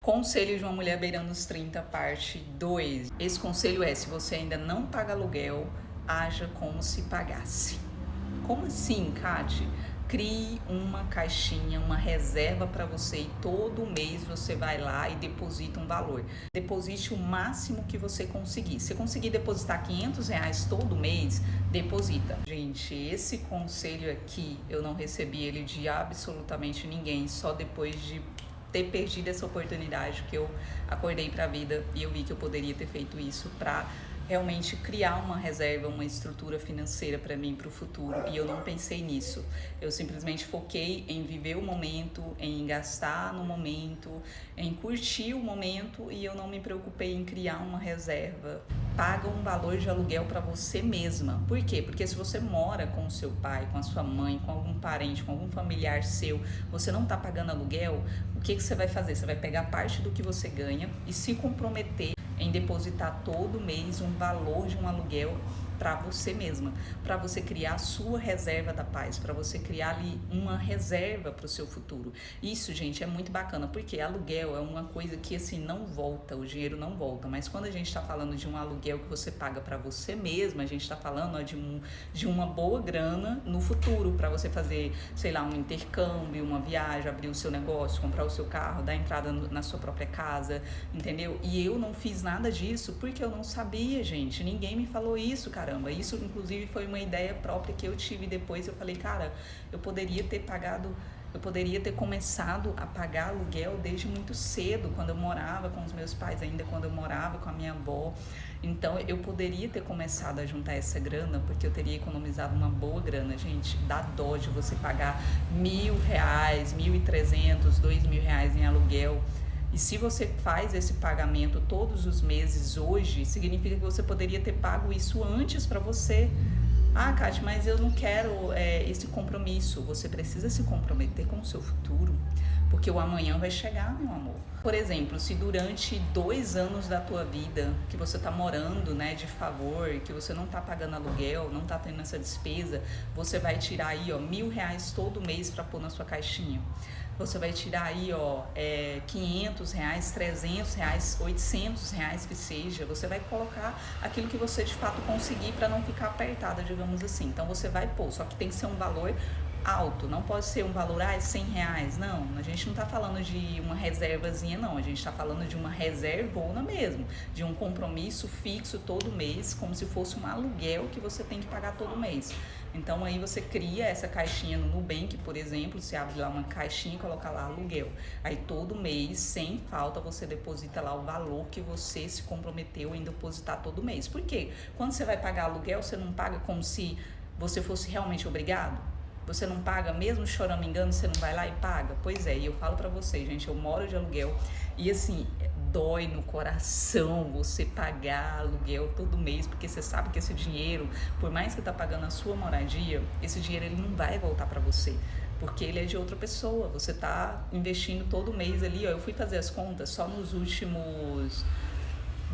Conselho de uma mulher beirando os 30, parte 2. Esse conselho é: se você ainda não paga aluguel, haja como se pagasse. Como assim, Kati? Crie uma caixinha, uma reserva para você e todo mês você vai lá e deposita um valor. Deposite o máximo que você conseguir. Se conseguir depositar R$ 500 todo mês, deposita. Gente, esse conselho aqui eu não recebi ele de absolutamente ninguém, só depois de ter perdido essa oportunidade que eu acordei para a vida e eu vi que eu poderia ter feito isso para realmente criar uma reserva, uma estrutura financeira para mim, para o futuro, e eu não pensei nisso. Eu simplesmente foquei em viver o momento, em gastar no momento, em curtir o momento, e eu não me preocupei em criar uma reserva. Paga um valor de aluguel para você mesma. Por quê? Porque se você mora com o seu pai, com a sua mãe, com algum parente, com algum familiar seu, você não está pagando aluguel, o que você vai fazer? Você vai pegar parte do que você ganha e se comprometer em depositar todo mês um valor de um aluguel para você mesma, para você criar a sua reserva da paz, para você criar ali uma reserva para o seu futuro. Isso, gente, é muito bacana, porque aluguel é uma coisa que assim não volta, o dinheiro não volta, mas quando a gente está falando de um aluguel que você paga para você mesma, a gente está falando de uma boa grana no futuro, para você fazer, sei lá, um intercâmbio, uma viagem, abrir o seu negócio, comprar o seu carro, dar entrada na sua própria casa, entendeu? E eu não fiz nada disso porque eu não sabia, gente, ninguém me falou isso, cara. Isso, inclusive, foi uma ideia própria que eu tive depois. Eu falei, cara, eu poderia ter começado a pagar aluguel desde muito cedo, quando eu morava com os meus pais ainda, quando eu morava com a minha avó. Então, eu poderia ter começado a juntar essa grana, porque eu teria economizado uma boa grana. Gente, dá dó de você pagar R$ 1.000, 1.300, R$ 2.000 em aluguel. E se você faz esse pagamento todos os meses hoje, significa que você poderia ter pago isso antes para você. Ah, Kati, mas eu não quero esse compromisso. Você precisa se comprometer com o seu futuro, porque o amanhã vai chegar, meu amor. Por exemplo, se durante 2 anos da tua vida que você tá morando, né, de favor, que você não tá pagando aluguel, não tá tendo essa despesa, você vai tirar aí, R$ 1.000 todo mês para pôr na sua caixinha. Você vai tirar aí, R$ 500, R$ 300, R$ 800 que seja. Você vai colocar aquilo que você de fato conseguir para não ficar apertada, digamos assim. Então você vai pôr, só que tem que ser um valor alto, não pode ser um valor, R$ 100, não, a gente não tá falando de uma reservazinha, não, a gente tá falando de uma reservona mesmo, de um compromisso fixo todo mês, como se fosse um aluguel que você tem que pagar todo mês. Então aí você cria essa caixinha no Nubank, por exemplo, você abre lá uma caixinha e coloca lá aluguel, aí todo mês, sem falta, você deposita lá o valor que você se comprometeu em depositar todo mês. Por quê? Quando você vai pagar aluguel, você não paga como se você fosse realmente obrigado? Você não paga, mesmo choramingando, você não vai lá e paga? Pois é, e eu falo pra vocês, gente, eu moro de aluguel e assim, dói no coração você pagar aluguel todo mês, porque você sabe que esse dinheiro, por mais que tá pagando a sua moradia, esse dinheiro ele não vai voltar pra você, porque ele é de outra pessoa, você tá investindo todo mês ali, eu fui fazer as contas, só nos últimos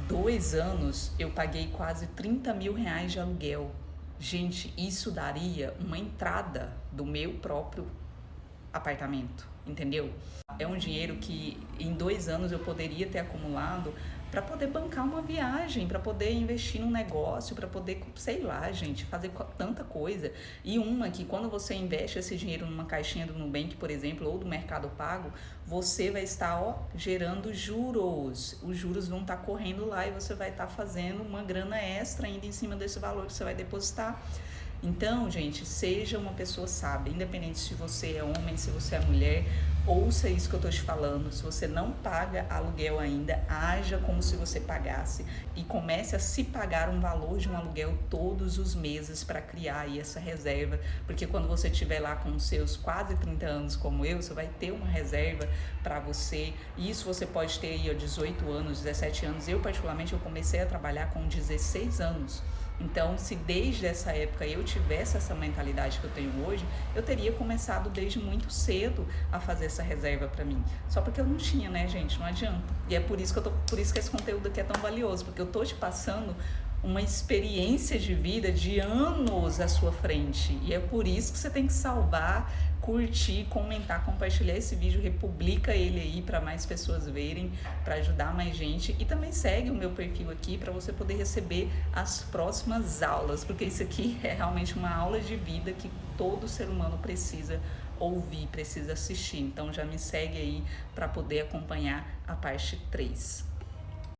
2 anos eu paguei quase R$ 30.000 de aluguel. Gente, isso daria uma entrada do meu próprio apartamento, entendeu? É um dinheiro que em 2 anos eu poderia ter acumulado para poder bancar uma viagem, para poder investir num negócio, para poder, sei lá, gente, fazer tanta coisa. E uma que quando você investe esse dinheiro numa caixinha do Nubank, por exemplo, ou do Mercado Pago, você vai estar gerando juros. Os juros vão estar correndo lá e você vai estar fazendo uma grana extra ainda em cima desse valor que você vai depositar. Então, gente, seja uma pessoa sábia, independente se você é homem, se você é mulher, ouça isso que eu tô te falando. Se você não paga aluguel ainda, haja como se você pagasse e comece a se pagar um valor de um aluguel todos os meses para criar aí essa reserva, porque quando você estiver lá com os seus quase 30 anos como eu, você vai ter uma reserva para você. Isso você pode ter aí 18 anos, 17 anos. Eu particularmente eu comecei a trabalhar com 16 anos. Então, se desde essa época eu tivesse essa mentalidade que eu tenho hoje, eu teria começado desde muito cedo a fazer essa reserva para mim. Só porque eu não tinha, né, gente? Não adianta. E é por isso que esse conteúdo aqui é tão valioso, porque eu tô te passando uma experiência de vida de anos à sua frente. E é por isso que você tem que salvar, curtir, comentar, compartilhar esse vídeo, republica ele aí para mais pessoas verem, para ajudar mais gente. E também segue o meu perfil aqui para você poder receber as próximas aulas, porque isso aqui é realmente uma aula de vida que todo ser humano precisa ouvir, precisa assistir. Então já me segue aí para poder acompanhar a parte 3.